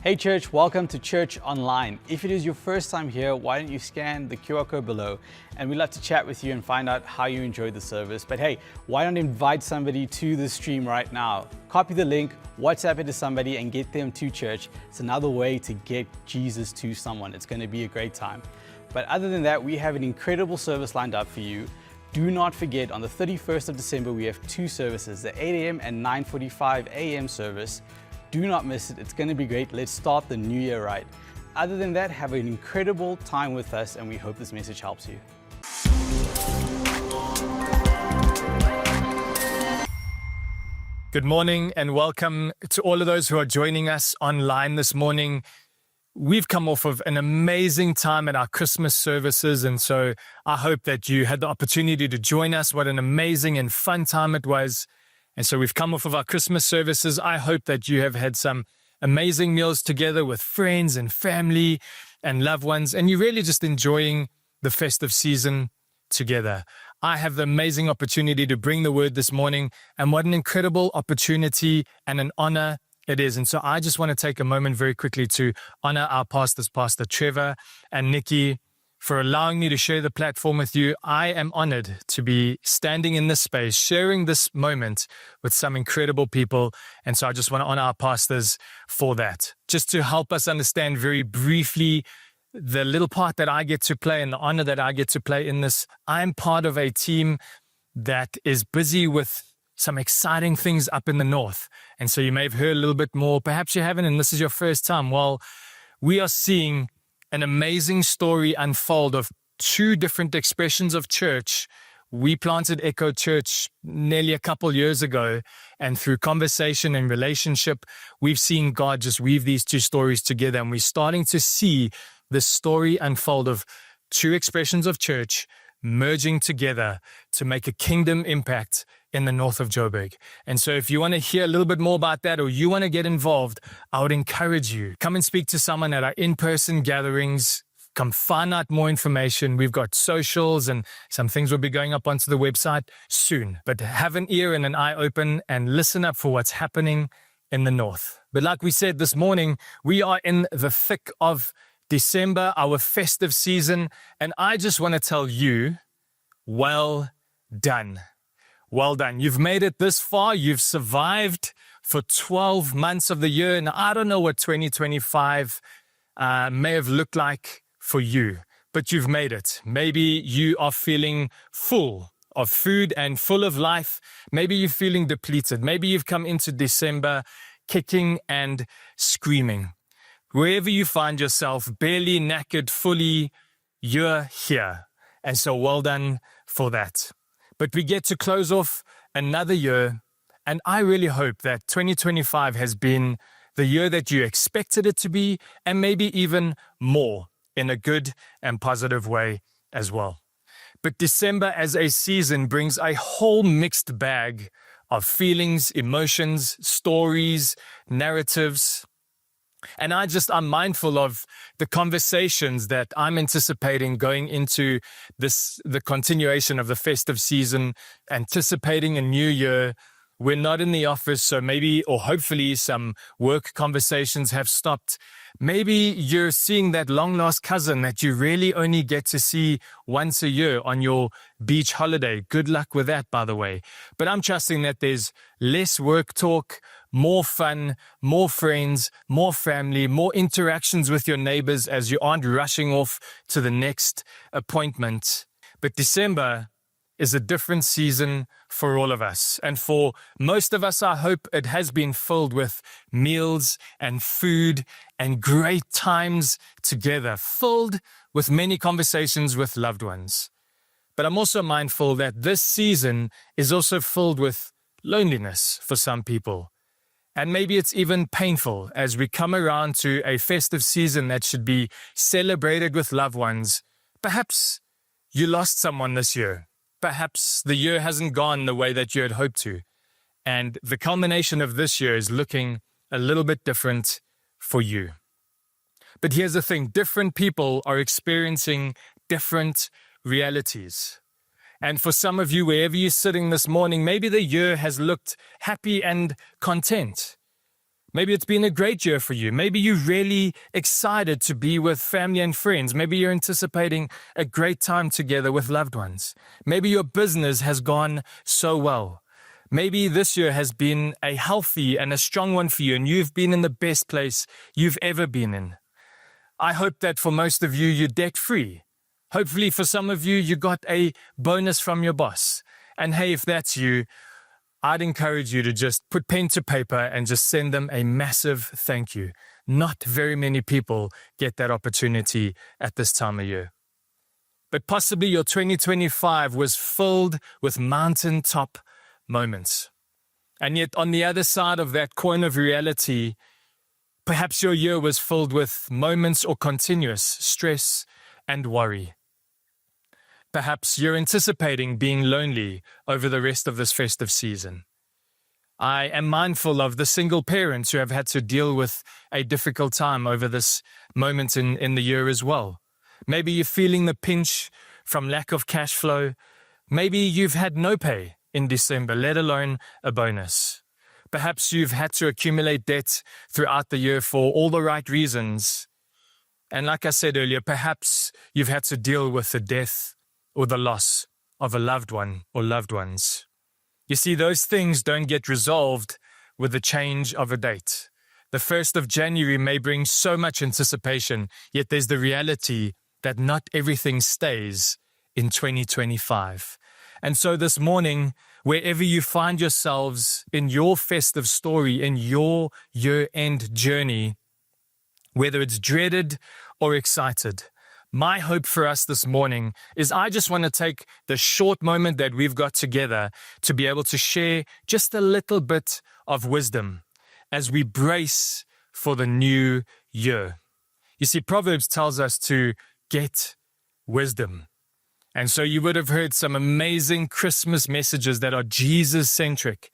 Hey church, welcome to Church Online. If it is your first time here, why don't you scan the QR code below and we'd love to chat with you and find out how you enjoyed the service. But hey, why don't invite somebody to the stream right now? Copy the link, WhatsApp it to somebody and get them to church. It's another way to get Jesus to someone. It's going to be a great time. But other than that, we have an incredible service lined up for you. Do not forget, on the 31st of December, we have two services, the 8 a.m. and 9:45 a.m. service. Do not miss it. It's going to be great. Let's start the new year right. Other than that, have an incredible time with us, and we hope this message helps you. Good morning and welcome to all of those who are joining us online this morning. We've come off of an amazing time at our Christmas services, and so I hope that you had the opportunity to join us. What an amazing and fun time it was. And so we've come off of our Christmas services. I hope that you have had some amazing meals together with friends and family and loved ones, and you're really just enjoying the festive season together. I have the amazing opportunity to bring the word this morning, and what an incredible opportunity and an honor it is. And so I just want to take a moment very quickly to honor our pastors, Pastor Trevor and Nikki, for allowing me to share the platform with you. I am honored to be standing in this space, sharing this moment with some incredible people. And so I just want to honor our pastors for that. Just to help us understand very briefly the little part that I get to play and the honor that I get to play in this. I'm part of a team that is busy with some exciting things up in the north. And so you may have heard a little bit more. Perhaps you haven't, and this is your first time. Well, we are seeing an amazing story unfold of two different expressions of church. We planted Echo Church nearly a couple years ago, and through conversation and relationship, we've seen God just weave these two stories together, and we're starting to see the story unfold of two expressions of church merging together to make a kingdom impact in the north of Joburg. And so if you want to hear a little bit more about that, or you want to get involved, I would encourage you, come and speak to someone at our in-person gatherings. Come find out more information. We've got socials and some things will be going up onto the website soon. But have an ear and an eye open and listen up for what's happening in the north. But like we said this morning, we are in the thick of December, our festive season, and I just want to tell you, well done. Well done. You've made it this far. You've survived for 12 months of the year. And I don't know what 2025 may have looked like for you, but you've made it. Maybe you are feeling full of food and full of life. Maybe you're feeling depleted. Maybe you've come into December kicking and screaming. Wherever you find yourself, barely knackered, fully, you're here. And so well done for that. But we get to close off another year, and I really hope that 2025 has been the year that you expected it to be, and maybe even more in a good and positive way as well. But December as a season brings a whole mixed bag of feelings, emotions, stories, narratives. And I'm mindful of the conversations that I'm anticipating going into the continuation of the festive season, anticipating a new year. We're not in the office, so maybe, or hopefully, some work conversations have stopped. Maybe you're seeing that long-lost cousin that you really only get to see once a year on your beach holiday. Good luck with that, by the way. But I'm trusting that there's less work talk, more fun, more friends, more family, more interactions with your neighbors as you aren't rushing off to the next appointment. But December is a different season for all of us. And for most of us, I hope it has been filled with meals and food and great times together, filled with many conversations with loved ones. But I'm also mindful that this season is also filled with loneliness for some people. And maybe it's even painful as we come around to a festive season that should be celebrated with loved ones. Perhaps you lost someone this year. Perhaps the year hasn't gone the way that you had hoped to. And the culmination of this year is looking a little bit different for you. But here's the thing, different people are experiencing different realities. And for some of you, wherever you're sitting this morning, maybe the year has looked happy and content. Maybe it's been a great year for you. Maybe you're really excited to be with family and friends. Maybe you're anticipating a great time together with loved ones. Maybe your business has gone so well. Maybe this year has been a healthy and a strong one for you, and you've been in the best place you've ever been in. I hope that for most of you, you're debt-free. Hopefully for some of you, you got a bonus from your boss. And hey, if that's you, I'd encourage you to just put pen to paper and just send them a massive thank you. Not very many people get that opportunity at this time of year. But possibly your 2025 was filled with mountaintop moments. And yet on the other side of that coin of reality, perhaps your year was filled with moments or continuous stress and worry. Perhaps you're anticipating being lonely over the rest of this festive season. I am mindful of the single parents who have had to deal with a difficult time over this moment in the year as well. Maybe you're feeling the pinch from lack of cash flow. Maybe you've had no pay in December, let alone a bonus. Perhaps you've had to accumulate debt throughout the year for all the right reasons. And like I said earlier, perhaps you've had to deal with the death or the loss of a loved one or loved ones. You see, those things don't get resolved with the change of a date. The 1st of January may bring so much anticipation, yet there's the reality that not everything stays in 2025. And so this morning, wherever you find yourselves in your festive story, in your year-end journey, whether it's dreaded or excited, my hope for us this morning is I just want to take the short moment that we've got together to be able to share just a little bit of wisdom as we brace for the new year. You see, Proverbs tells us to get wisdom. And so you would have heard some amazing Christmas messages that are Jesus-centric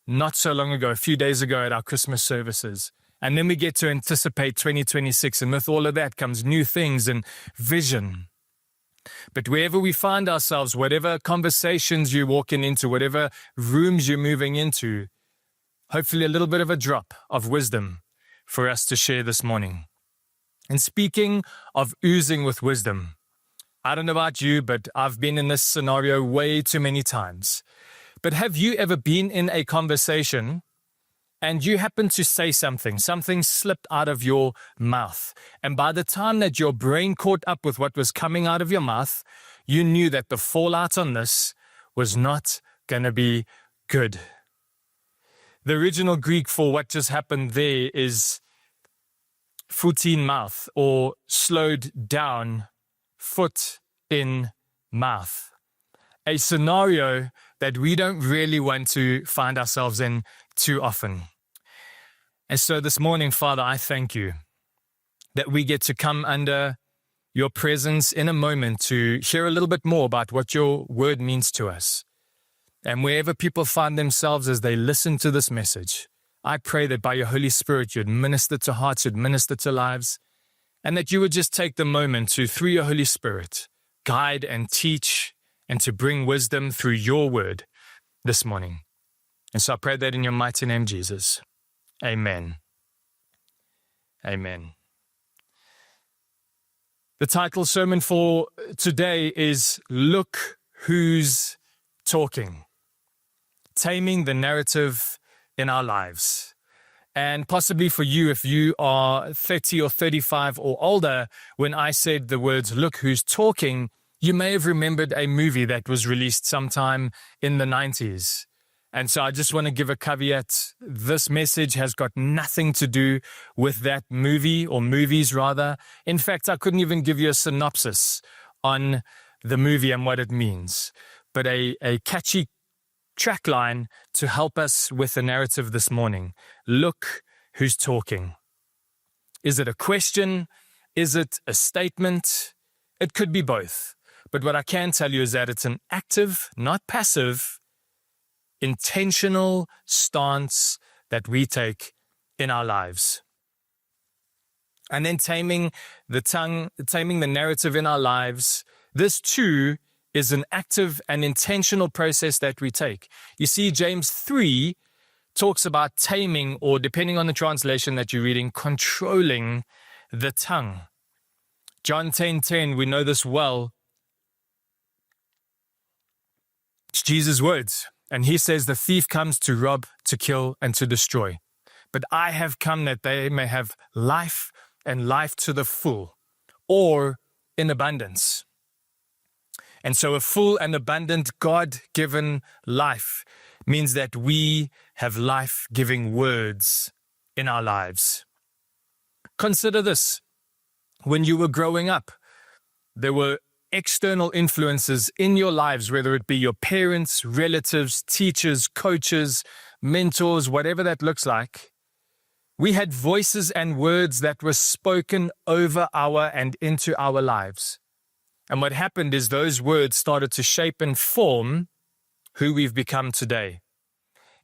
not so long ago, a few days ago at our Christmas services. And then we get to anticipate 2026, and with all of that comes new things and vision. But wherever we find ourselves, whatever conversations you're walking into, whatever rooms you're moving into, hopefully a little bit of a drop of wisdom for us to share this morning. And speaking of oozing with wisdom, I don't know about you, but I've been in this scenario way too many times. But have you ever been in a conversation and you happen to say something slipped out of your mouth, and by the time that your brain caught up with what was coming out of your mouth, you knew that the fallout on this was not going to be good? The original Greek for what just happened there is foot in mouth, or slowed down, foot in mouth. A scenario that we don't really want to find ourselves in too often. And so this morning, Father, I thank you that we get to come under your presence in a moment to share a little bit more about what your word means to us. And wherever people find themselves as they listen to this message, I pray that by your Holy Spirit, you'd minister to hearts, you'd minister to lives, and that you would just take the moment to, through your Holy Spirit, guide and teach and to bring wisdom through your word this morning. And so I pray that in your mighty name, Jesus. Amen. Amen. The title sermon for today is Look Who's Talking. Taming the narrative in our lives. And possibly for you, if you are 30 or 35 or older, when I said the words, look who's talking, you may have remembered a movie that was released sometime in the 90s. And so I just want to give a caveat. This message has got nothing to do with that movie, or movies rather. In fact, I couldn't even give you a synopsis on the movie and what it means. But a catchy track line to help us with the narrative this morning. Look who's talking. Is it a question? Is it a statement? It could be both. But what I can tell you is that it's an active, not passive, intentional stance that we take in our lives. And then taming the tongue, taming the narrative in our lives, this too is an active and intentional process that we take. You see, James 3 talks about taming, or depending on the translation that you're reading, controlling the tongue. John 10:10, we know this well. It's Jesus' words. And he says, the thief comes to rob, to kill, and to destroy. But I have come that they may have life, and life to the full, or in abundance. And so a full and abundant God-given life means that we have life-giving words in our lives. Consider this. When you were growing up, there were external influences in your lives, whether it be your parents, relatives, teachers, coaches, mentors, whatever that looks like. We had voices and words that were spoken over our and into our lives. And what happened is those words started to shape and form who we've become today.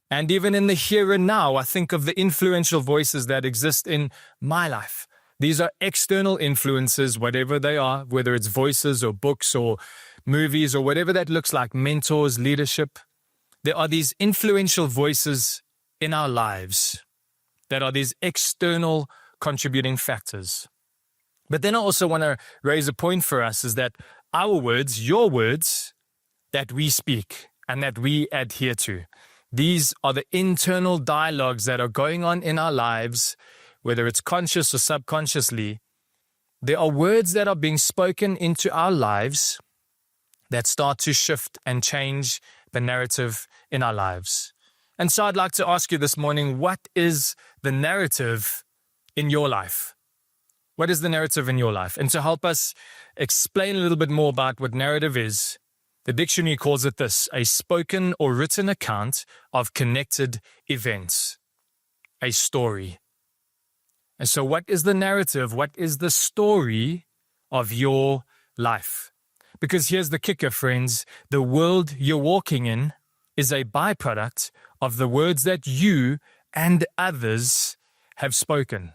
And even in the here and now, I think of the influential voices that exist in my life. These are external influences, whatever they are, whether it's voices or books or movies or whatever that looks like, mentors, leadership. There are these influential voices in our lives that are these external contributing factors. But then I also want to raise a point for us is that our words, your words, that we speak and that we adhere to, these are the internal dialogues that are going on in our lives, whether it's conscious or subconsciously. There are words that are being spoken into our lives that start to shift and change the narrative in our lives. And so I'd like to ask you this morning, what is the narrative in your life? What is the narrative in your life? And to help us explain a little bit more about what narrative is, the dictionary calls it this: a spoken or written account of connected events, a story. And so what is the narrative? What is the story of your life? Because here's the kicker, friends. The world you're walking in is a byproduct of the words that you and others have spoken.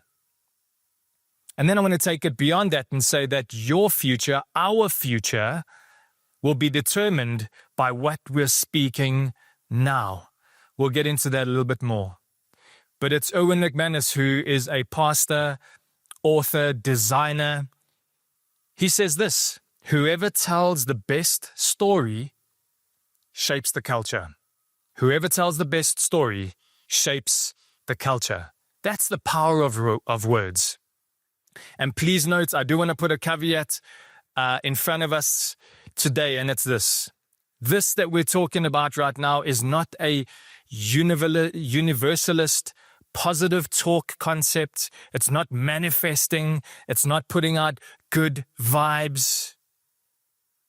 And then I want to take it beyond that and say that your future, our future, will be determined by what we're speaking now. We'll get into that a little bit more. But it's Owen McManus, who is a pastor, author, designer. He says this: whoever tells the best story shapes the culture. Whoever tells the best story shapes the culture. That's the power of words. And please note, I do want to put a caveat in front of us today, and it's this. This that we're talking about right now is not a universalist positive talk concept. It's not manifesting. It's not putting out good vibes.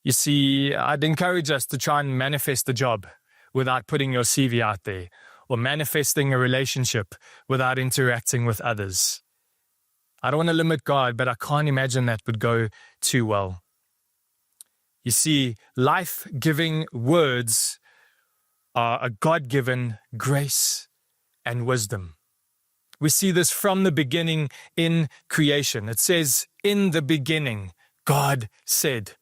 You see, I'd encourage us to try and manifest the job without putting your CV out there, or manifesting a relationship without interacting with others. I don't want to limit God, but I can't imagine that would go too well. You see, life-giving words are a God-given grace and wisdom. We see this from the beginning in creation. It says, in the beginning, God said.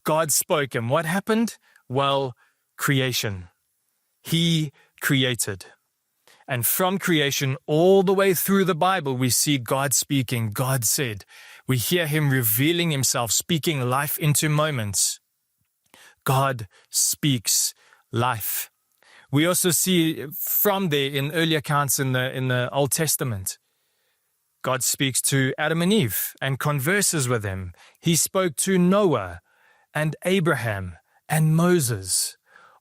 God spoke, and what happened? Well, creation. He created. And from creation all the way through the Bible, we see God speaking. God said. We hear him revealing himself, speaking life into moments. God speaks life. We also see from there in early accounts in the Old Testament, God speaks to Adam and Eve and converses with them. He spoke to Noah and Abraham and Moses.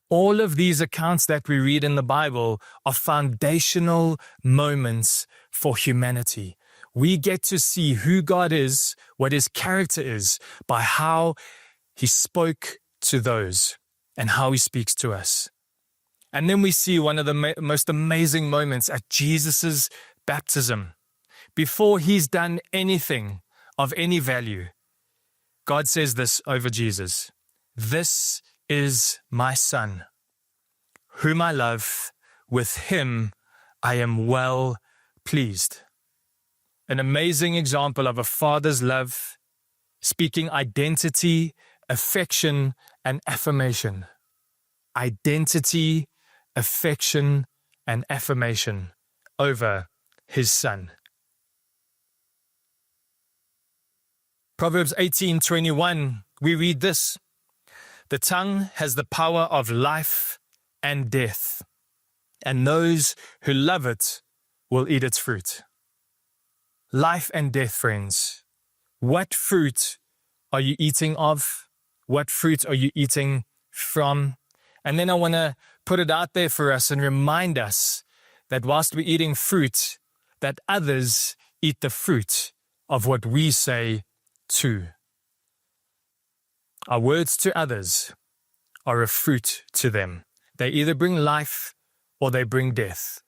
All of these accounts that we read in the Bible are foundational moments for humanity. We get to see who God is, what his character is, by how he spoke to those and how he speaks to us. And then we see one of the most amazing moments at Jesus' baptism. Before he's done anything of any value, God says this over Jesus: "This is my son, whom I love. With him I am well pleased." An amazing example of a father's love, speaking identity, affection, and affirmation. Identity, affection, and affirmation over his son. Proverbs 18:21, we read this: "The tongue has the power of life and death, and those who love it will eat its fruit." Life and death, friends. What fruit are you eating of? What fruit are you eating from? And then I want to put it out there for us and remind us that whilst we're eating fruit, that others eat the fruit of what we say too. Our words to others are a fruit to them. They either bring life or they bring death.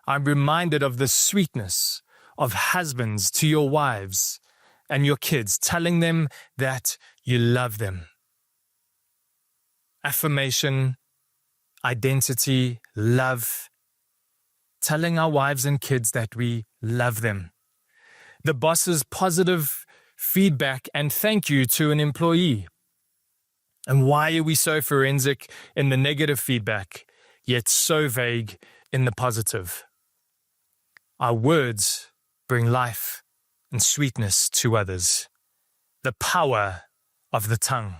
I'm reminded of the sweetness of husbands to your wives and your kids, telling them that you love them. Affirmation, identity, love. Telling our wives and kids that we love them. The boss's positive feedback and thank you to an employee. And why are we so forensic in the negative feedback, yet so vague in the positive? Our words bring life and sweetness to others. The power of the tongue.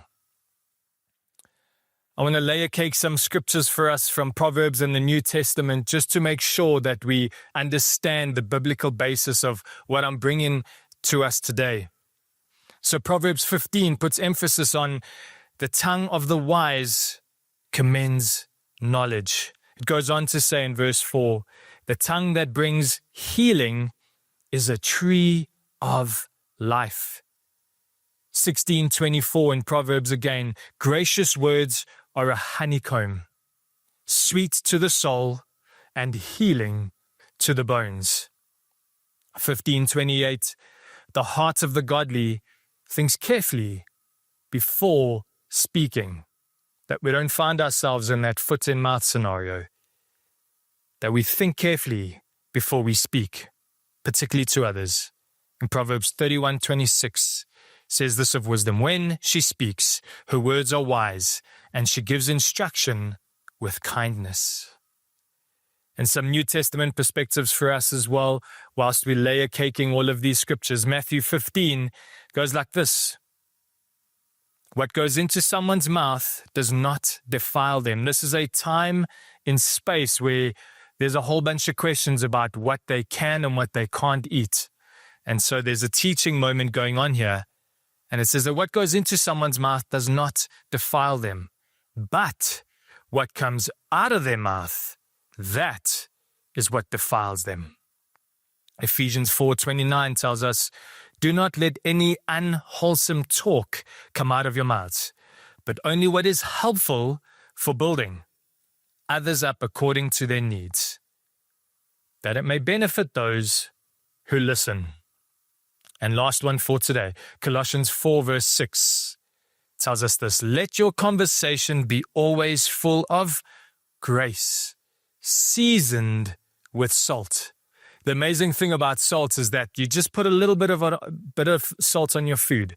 I want to layer cake some scriptures for us from Proverbs in the New Testament just to make sure that we understand the biblical basis of what I'm bringing to us today. So Proverbs 15 puts emphasis on the tongue of the wise commends knowledge. It goes on to say in verse 4, the tongue that brings healing is a tree of life. 16:24 in Proverbs again, gracious words are a honeycomb, sweet to the soul and healing to the bones. 15:28, the heart of the godly thinks carefully before speaking. That we don't find ourselves in that foot in mouth scenario. That we think carefully before we speak, particularly to others. In Proverbs 31:26 says this of wisdom, when she speaks, her words are wise, and she gives instruction with kindness. And some New Testament perspectives for us as well, whilst we layer caking all of these scriptures. Matthew 15 goes like this. What goes into someone's mouth does not defile them. This is a time in space where there's a whole bunch of questions about what they can and what they can't eat. And so there's a teaching moment going on here. And it says that what goes into someone's mouth does not defile them. But what comes out of their mouth, that is what defiles them. Ephesians 4:29 tells us, do not let any unwholesome talk come out of your mouths, but only what is helpful for building others up according to their needs, that it may benefit those who listen. And last one for today, Colossians 4 verse 6 tells us this, let your conversation be always full of grace, seasoned with salt. The amazing thing about salt is that you just put a little bit of salt on your food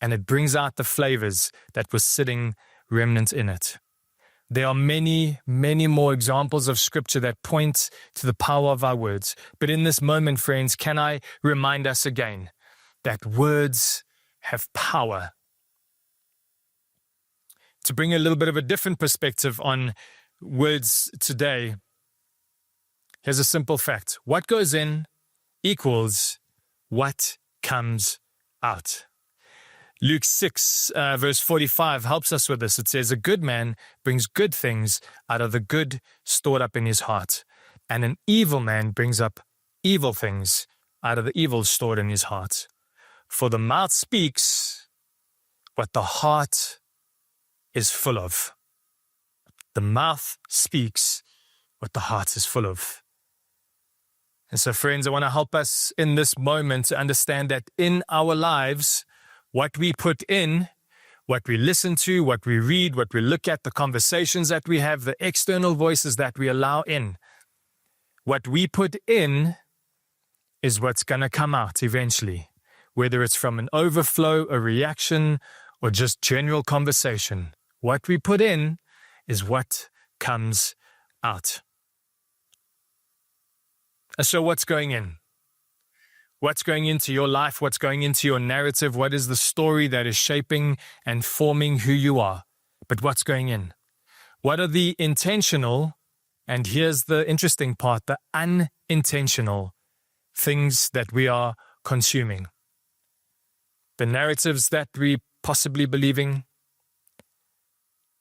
and it brings out the flavors that was sitting remnant in it. There are many, many more examples of scripture that point to the power of our words. But in this moment, friends, can I remind us again that words have power? To bring a little bit of a different perspective on words today, here's a simple fact. What goes in equals what comes out. Luke 6 verse 45 helps us with this. It says, a good man brings good things out of the good stored up in his heart, and an evil man brings up evil things out of the evil stored in his heart. For the mouth speaks what the heart is full of. The mouth speaks what the heart is full of. And so, friends, I want to help us in this moment to understand that in our lives, what we put in, what we listen to, what we read, what we look at, the conversations that we have, the external voices that we allow in, what we put in is what's going to come out eventually, whether it's from an overflow, a reaction, or just general conversation. What we put in is what comes out. So what's going in? What's going into your life? What's going into your narrative? What is the story that is shaping and forming who you are? But what's going in? What are the intentional, and here's the interesting part, the unintentional things that we are consuming? The narratives that we possibly believing,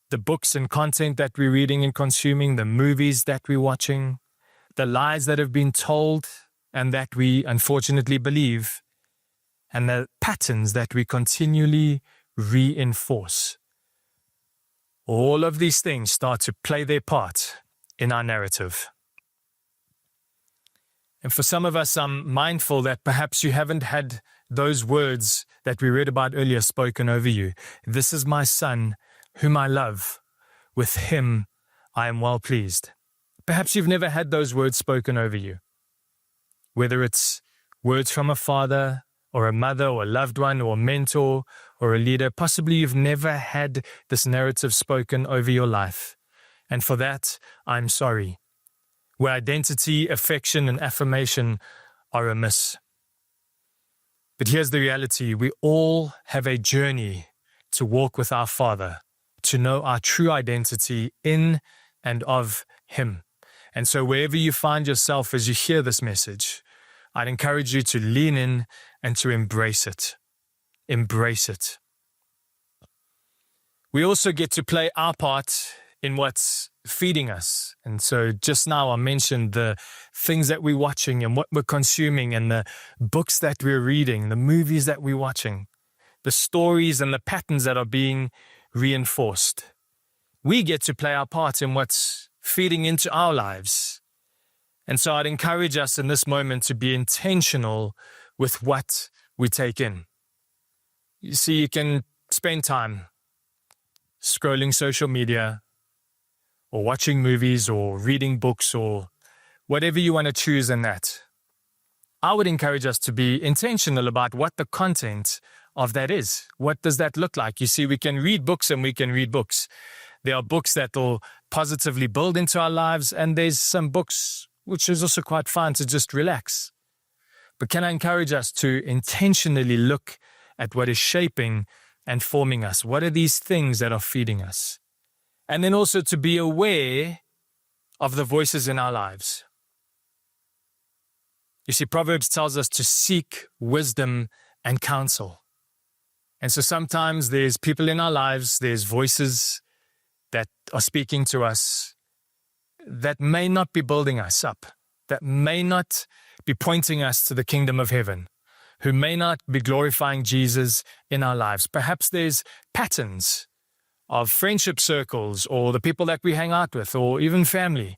the books and content that we're reading and consuming, the movies that we're watching, the lies that have been told and that we unfortunately believe, and the patterns that we continually reinforce. All of these things start to play their part in our narrative. And for some of us, I'm mindful that perhaps you haven't had those words that we read about earlier spoken over you. This is my son, whom I love. With him, I am well pleased. Perhaps you've never had those words spoken over you. Whether it's words from a father or a mother or a loved one or a mentor or a leader, possibly you've never had this narrative spoken over your life. And for that, I'm sorry. Where identity, affection, and affirmation are amiss. But here's the reality. We all have a journey to walk with our Father, to know our true identity in and of Him. And so wherever you find yourself as you hear this message, I'd encourage you to lean in and to embrace it. Embrace it. We also get to play our part in what's feeding us. And so just now I mentioned the things that we're watching and what we're consuming and the books that we're reading, the movies that we're watching, the stories and the patterns that are being reinforced. We get to play our part in what's feeding into our lives. And so I'd encourage us in this moment to be intentional with what we take in. You see, you can spend time scrolling social media or watching movies or reading books or whatever you want to choose in that. I would encourage us to be intentional about what the content of that is. What does that look like? You see, we can read books and we can read books. There are books that will positively build into our lives, and there's some books which is also quite fun to just relax. But can I encourage us to intentionally look at what is shaping and forming us? What are these things that are feeding us? And then also to be aware of the voices in our lives. You see, Proverbs tells us to seek wisdom and counsel. And so sometimes there's people in our lives, there's voices that are speaking to us that may not be building us up, that may not be pointing us to the kingdom of heaven, who may not be glorifying Jesus in our lives. Perhaps there's patterns of friendship circles or the people that we hang out with or even family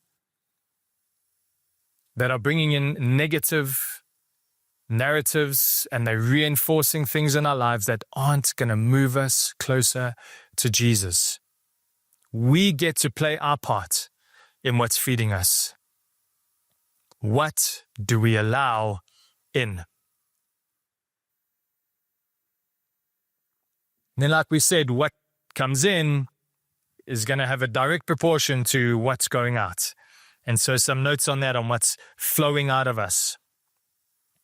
that are bringing in negative narratives and they're reinforcing things in our lives that aren't going to move us closer to Jesus. We get to play our part in what's feeding us. What do we allow in? And then, like we said, what comes in is going to have a direct proportion to what's going out. And so some notes on that, on what's flowing out of us.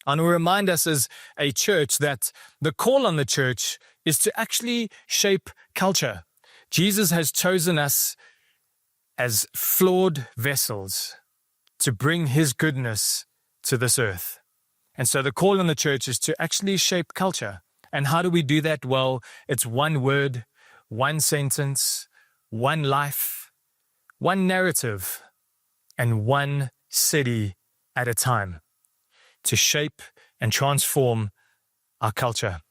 And we'll remind us as a church that the call on the church is to actually shape culture. Jesus has chosen us as flawed vessels to bring his goodness to this earth. And so the call on the church is to actually shape culture. And how do we do that? Well, it's one word, one sentence, one life, one narrative, and one city at a time to shape and transform our culture.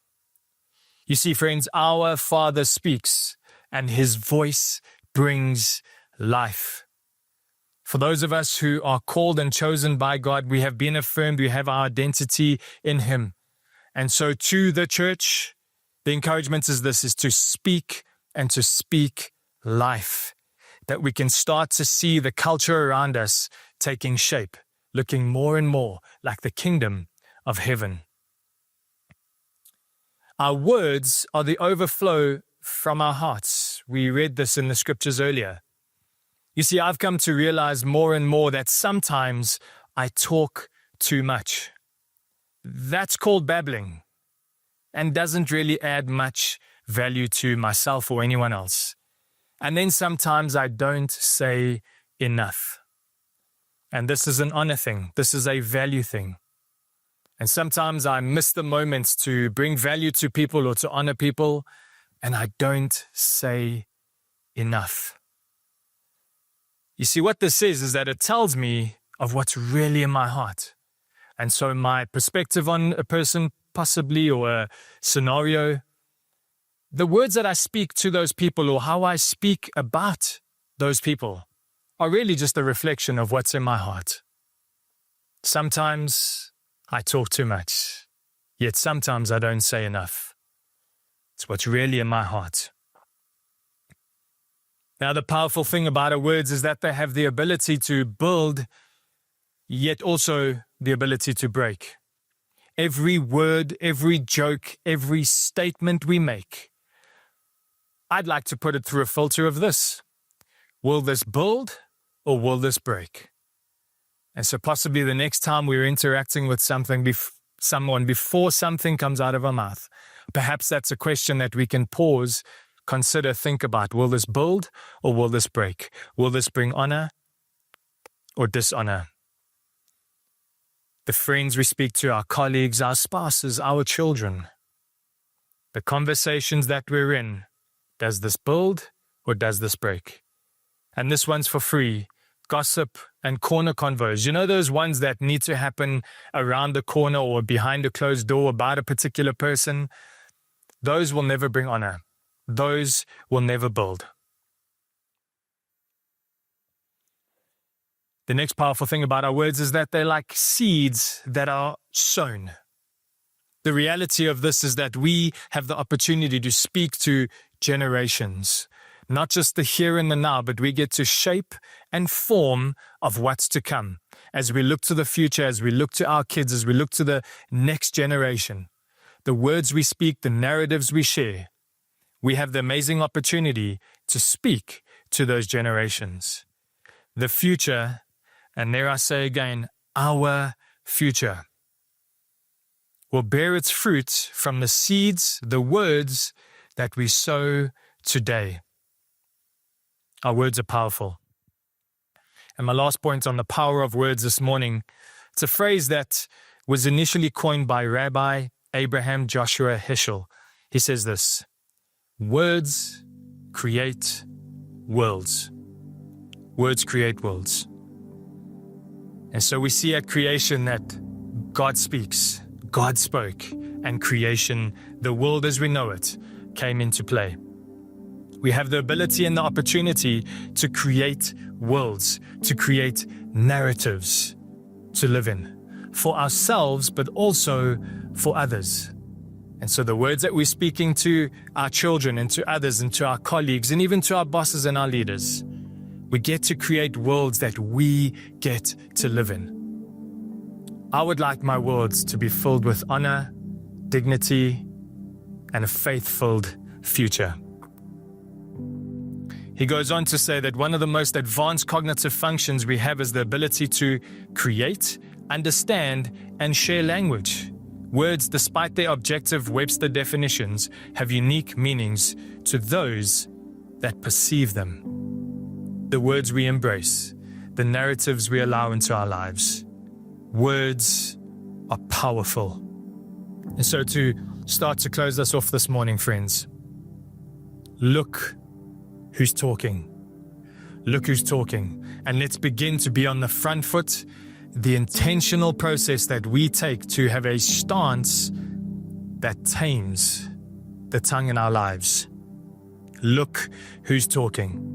You see, friends, our Father speaks and his voice brings life. For those of us who are called and chosen by God, we have been affirmed, we have our identity in him. And so to the church, the encouragement is this, is to speak and to speak life, that we can start to see the culture around us taking shape, looking more and more like the kingdom of heaven. Our words are the overflow from our hearts. We read this in the scriptures earlier. You see, I've come to realize more and more that sometimes I talk too much. That's called babbling and doesn't really add much value to myself or anyone else. And then sometimes I don't say enough. And this is an honor thing. This is a value thing. And sometimes I miss the moments to bring value to people or to honor people, and I don't say enough. You see, what this is that it tells me of what's really in my heart. And so my perspective on a person possibly or a scenario, the words that I speak to those people or how I speak about those people are really just a reflection of what's in my heart. Sometimes I talk too much, yet sometimes I don't say enough. It's what's really in my heart. Now, the powerful thing about our words is that they have the ability to build, yet also the ability to break. Every word, every joke, every statement we make, I'd like to put it through a filter of this. Will this build or will this break? And so possibly the next time we're interacting with someone before something comes out of our mouth, perhaps that's a question that we can pause, consider, think about. Will this build or will this break? Will this bring honor or dishonor? The friends we speak to, our colleagues, our spouses, our children, the conversations that we're in, does this build or does this break? And this one's for free. Gossip and corner convos. You know those ones that need to happen around the corner or behind a closed door about a particular person? Those will never bring honor. Those will never build. The next powerful thing about our words is that they're like seeds that are sown. The reality of this is that we have the opportunity to speak to generations. Not just the here and the now, but we get to shape and form of what's to come. As we look to the future, as we look to our kids, as we look to the next generation, the words we speak, the narratives we share, we have the amazing opportunity to speak to those generations. The future, and there I say again, our future, will bear its fruit from the seeds, the words that we sow today. Our words are powerful. And my last point on the power of words this morning, it's a phrase that was initially coined by Rabbi Abraham Joshua Heschel. He says this: words create worlds. Words create worlds. And so we see at creation that God speaks, God spoke, and creation, the world as we know it, came into play. We have the ability and the opportunity to create worlds, to create narratives to live in for ourselves, but also for others. And so the words that we're speaking to our children and to others and to our colleagues and even to our bosses and our leaders, we get to create worlds that we get to live in. I would like my words to be filled with honor, dignity, and a faith-filled future. He goes on to say that one of the most advanced cognitive functions we have is the ability to create, understand, and share language. Words, despite their objective Webster definitions, have unique meanings to those that perceive them. The words we embrace, the narratives we allow into our lives. Words are powerful. And so to start to close us off this morning, friends, look who's talking. Look who's talking. And let's begin to be on the front foot, the intentional process that we take to have a stance that tames the tongue in our lives. Look who's talking.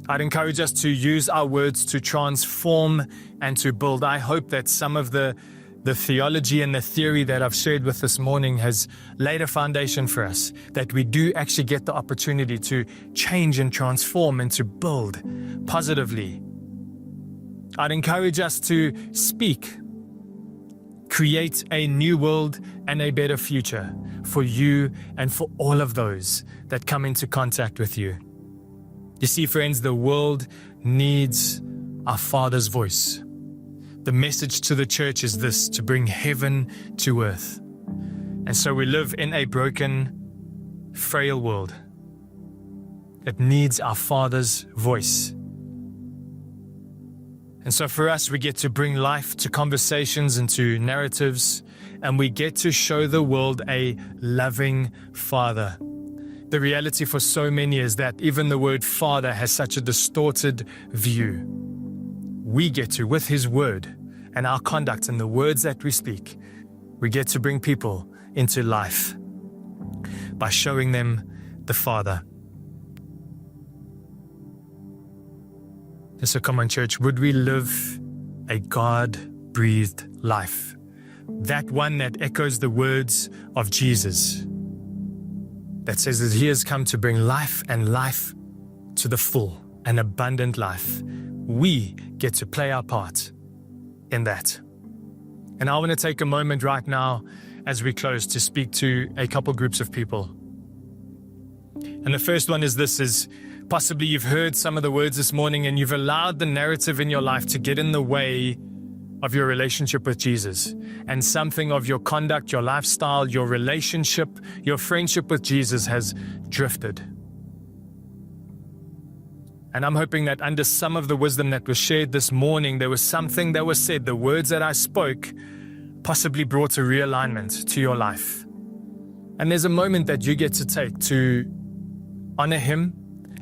I'd encourage us to use our words to transform and to build. I hope that some of the theology and the theory that I've shared with this morning has laid a foundation for us, that we do actually get the opportunity to change and transform and to build positively. I'd encourage us to speak, create a new world and a better future for you and for all of those that come into contact with you. You see, friends, the world needs our Father's voice. The message to the church is this: to bring heaven to earth. And so we live in a broken, frail world. It needs our Father's voice. And so for us, we get to bring life to conversations and to narratives, and we get to show the world a loving Father. The reality for so many is that even the word Father has such a distorted view. We get to, with His word and our conduct and the words that we speak, we get to bring people into life by showing them the Father. And so come on, church, would we live a God-breathed life? That one that echoes the words of Jesus, that says that He has come to bring life and life to the full, an abundant life. We get to play our part in that. And I want to take a moment right now as we close to speak to a couple groups of people. And the first one is this: is possibly you've heard some of the words this morning and you've allowed the narrative in your life to get in the way of your relationship with Jesus, and something of your conduct, your lifestyle, your relationship, your friendship with Jesus has drifted. And I'm hoping that under some of the wisdom that was shared this morning, there was something that was said, the words that I spoke possibly brought a realignment to your life. And there's a moment that you get to take to honor Him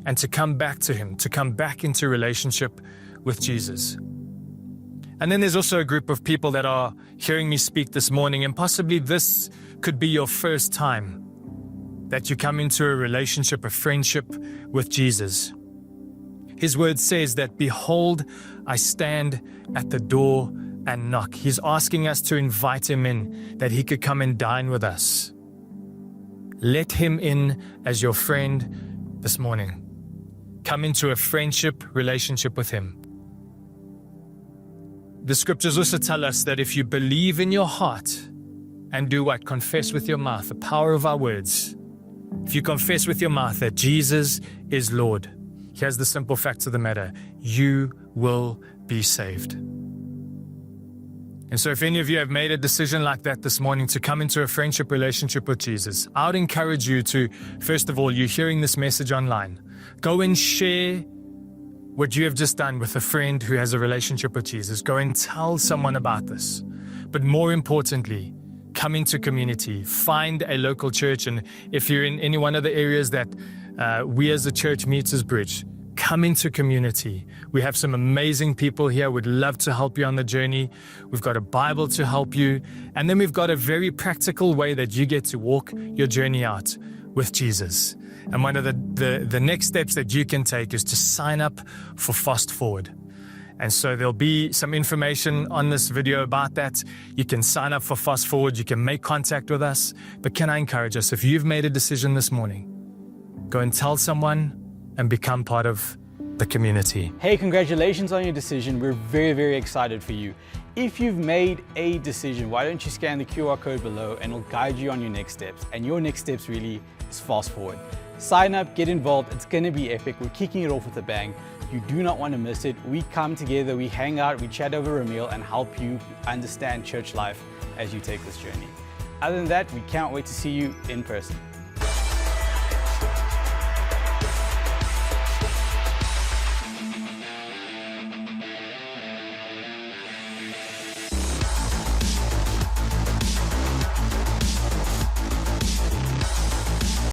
and to come back to Him, to come back into relationship with Jesus. And then there's also a group of people that are hearing me speak this morning, and possibly this could be your first time that you come into a relationship, a friendship with Jesus. His word says that, behold, I stand at the door and knock. He's asking us to invite Him in, that He could come and dine with us. Let Him in as your friend this morning. Come into a friendship relationship with Him. The scriptures also tell us that if you believe in your heart and do what? Confess with your mouth, the power of our words. If you confess with your mouth that Jesus is Lord, here's the simple facts of the matter: you will be saved. And so if any of you have made a decision like that this morning to come into a friendship relationship with Jesus, I would encourage you to, first of all, you're hearing this message online, go and share what you have just done with a friend who has a relationship with Jesus. Go and tell someone about this. But more importantly, come into community, find a local church. And if you're in any one of the areas that we as a church meets as Bridge, come into community. We have some amazing people here. We'd love to help you on the journey. We've got a Bible to help you. And then we've got a very practical way that you get to walk your journey out with Jesus. And one of the next steps that you can take is to sign up for Fast Forward. And so there'll be some information on this video about that. You can sign up for Fast Forward. You can make contact with us. But can I encourage us, if you've made a decision this morning, go and tell someone and become part of the community. Hey, congratulations on your decision. We're very, very excited for you. If you've made a decision, why don't you scan the QR code below and it'll guide you on your next steps. And your next steps really is Fast Forward. Sign up, get involved. It's going to be epic. We're kicking it off with a bang. You do not want to miss it. We come together, we hang out, we chat over a meal and help you understand church life as you take this journey. Other than that, we can't wait to see you in person.